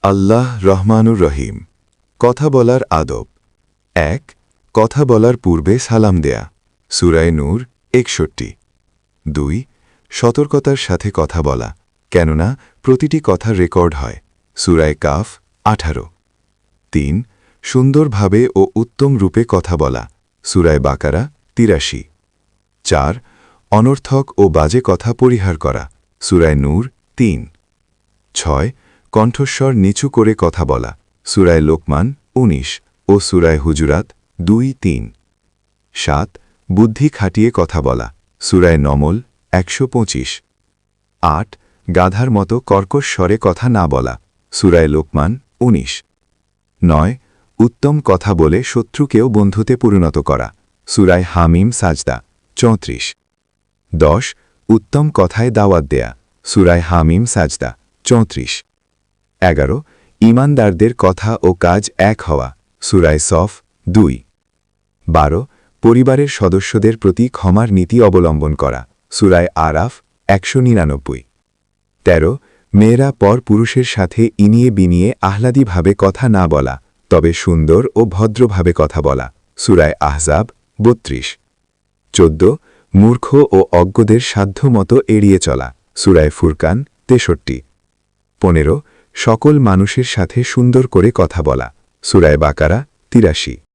আল্লাহ রহমানুর রহিম। কথা বলার আদব। ১. কথা বলার পূর্বে সালাম দেয়া। সূরায়ে নূর ৬১। ২. সতর্কতার সাথে কথা বলা, কেননা প্রতিটি কথা রেকর্ড হয়। সূরায়ে কাফ ১৮। ৩. সুন্দরভাবে ও উত্তম রূপে কথা বলা। সূরায়ে বাকারা ৮৩। ৪. অনর্থক ও বাজে কথা পরিহার করা। সূরায়ে নূর ৩। ৬. কণ্ঠস্বর নিচু করে কথা বলা। সূরায়ে লোকমান ১৯ ও সূরায়ে হুজুরাত ২-৩। ৭. বুদ্ধি খাটিয়ে কথা বলা। সূরায়ে নমল ১২৫। ৮. গাধার মতো কর্কশ স্বরে কথা না বলা। সূরায়ে লোকমান ১৯। ৯. উত্তম কথা বলে শত্রুকেও বন্ধুতে পরিণত করা। সূরায়ে হামিম সাজদা ৩৪। ১০. উত্তম কথায় দাওয়াত দেয়া। সূরায়ে হামিম সাজদা ৩৪। ১১. ঈমানদারদের কথা ও কাজ এক হওয়া। সূরায়ে সফ ২। ১২. পরিবারের সদস্যদের প্রতি ক্ষমার নীতি অবলম্বন করা। সূরায়ে আরাফ ১৯৯। ১৩. মেয়েরা পর পুরুষের সাথে ইনিয়ে বিনিয়ে আহ্লাদীভাবে কথা না বলা, তবে সুন্দর ও ভদ্রভাবে কথা বলা। সূরায়ে আহজাব ৩২। ১৪. মূর্খ ও অজ্ঞদের সাধ্যমতো এড়িয়ে চলা। সূরায়ে ফুরকান ৬৩। ১৫. সকল মানুষের সাথে সুন্দর করে কথা বলা। সূরায়ে বাকারা ৮৩।